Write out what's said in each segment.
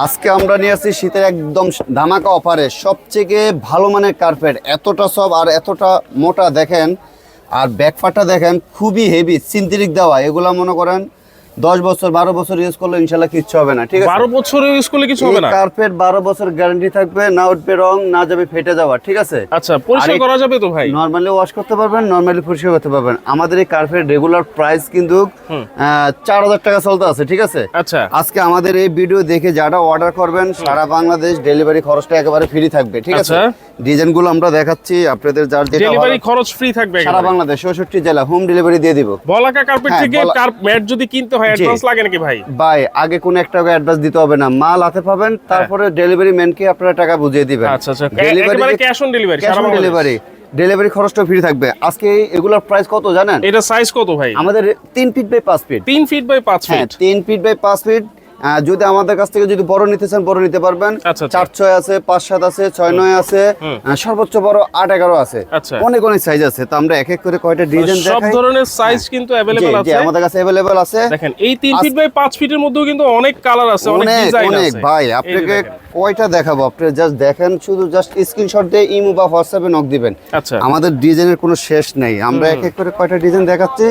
আজকে আমরা নিয়ে আসছি শীতের একদম ধামাকা অফারে সবথেকে ভালো মানের কার্পেট, এতটা সব আর এতটা মোটা দেখেন, আর ব্যাকপার্টটা দেখেন খুবই হেভি সিনথেটিক দেওয়া। এগুলা মনে করেন 10 বছর 12 বছর ইউজ করলে ইনশাআল্লাহ কিচ্ছু হবে না। ঠিক আছে, 12 বছর ইউজ করলে কিছু হবে না। কার্পেট 12 বছর গ্যারান্টি থাকবে, না উঠবে রং, না যাবে ফেটে যাওয়া। ঠিক আছে, আচ্ছা পরিষ্কার করা যাবে তো ভাই? নরমালি ওয়াশ করতে পারবেন, নরমালি পরিষ্কার করতে পারবেন। আমাদের এই কার্পেট রেগুলার প্রাইস কিন্তু 4000 টাকা চলতে আছে। ঠিক আছে, আচ্ছা আজকে আমাদের এই ভিডিও দেখে যারা অর্ডার করবেন সারা বাংলাদেশ ডেলিভারি খরচটা একেবারে ফ্রি থাকবে। ঠিক আছে, ডিজাইনগুলো আমরা দেখাচ্ছি আপনাদের, যার যেটা ডেলিভারি খরচ ফ্রি থাকবে সারা বাংলাদেশ 66 জেলা হোম ডেলিভারি দিয়ে দিব। বলাকা কার্পেট থেকে ম্যাট যদি কিনতে হয় অ্যাডভান্স লাগে নাকি ভাই? ভাই আগে কোনো একটা অ্যাডভান্স দিতে হবে না, মাল হাতে পাবেন, তারপরে ডেলিভারি ম্যানকে আপনারা টাকা বুঝিয়ে দিবেন। আচ্ছা আচ্ছা, একেবারে cash on delivery, cash on delivery, delivery খরচটা ফ্রি থাকবে। আজকে এগুলোর প্রাইস কত জানেন? এটা সাইজ কত ভাই? আমাদের 3 feet by 5 feet. 3 feet by 5 feet. 3 feet by 5 feet. যদি আমাদের কাছ থেকে যদি বড় নিতে চান বড় নিতে পারবেন। 4-6 আছে, 5-7 আছে, 6-9 আছে, সর্বোচ্চ বড় 8-11 আছে, অনেক অনেক সাইজ আছে। তো আমরা এক এক করে কয়টা ডিজাইন দেখাই, সব ধরনের সাইজ কিন্তু अवेलेबल আছে। আমাদের কাছে अवेलेबल আছে। দেখেন এই 3 ফিট বাই 5 ফিটের মধ্যেও কিন্তু অনেক কালার আছে, অনেক ডিজাইন আছে। অনেক ভাই আপনাকে কয়টা দেখাবো, আপনি জাস্ট দেখেন, শুধু জাস্ট স্ক্রিনশট দিয়ে ইমো বা হোয়াটসঅ্যাপে নক দিবেন। আচ্ছা, আমাদের ডিজাইনের কোনো শেষ নেই। আমরা এক এক করে কয়টা ডিজাইন দেখাচ্ছি,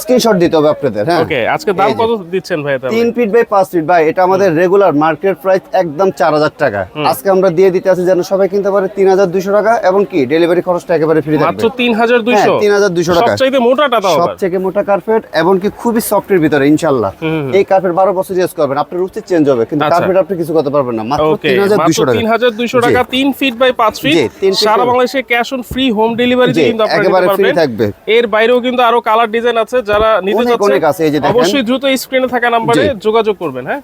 স্ক্রিনশট দিতে হবে আপনাদের। হ্যাঁ ওকে, আজকে দাম কত দিচ্ছেন ভাই? 3 ফিট বাই 5 ফিট ভাই, এটা আমাদের রেগুলার মার্কেট প্রাইস একদম 4000 টাকা। আজকে আমরা দিয়ে দিতে আছি যেন সবাই কিনতে পারে 3200 টাকা, এবং কি ডেলিভারি খরচটা একেবারে ফ্রি থাকবে। মাত্র 3200? 3200 টাকা। সবচেয়ে মোটাটা দাও, সবচেয়ে মোটা কার্পেট, এবং কি খুবই সফটের ভিতরে ইনশাআল্লাহ। এই কার্পেট 12 বছর ইউজ করবেন, আপনার রুচি চেঞ্জ হবে, কিন্তু কার্পেট আপনি কিছু করতে পারবেন না। মাত্র 3200 টাকা। 3200 টাকা 3 ফিট বাই 5 ফিট, সারা বাংলাদেশে cash on free home delivery কিন্তু আপনারা একেবারে ফ্রি থাকবে। এর বাইরেও কিন্তু আরো কালার ডিজাইন আছে, যারা নিতে চাচ্ছেন অনেক আছে। এই যে দেখেন, অবশ্যই দ্রুত স্ক্রিনে থাকা নম্বরে যোগাযোগ করবেন। হ্যাঁ।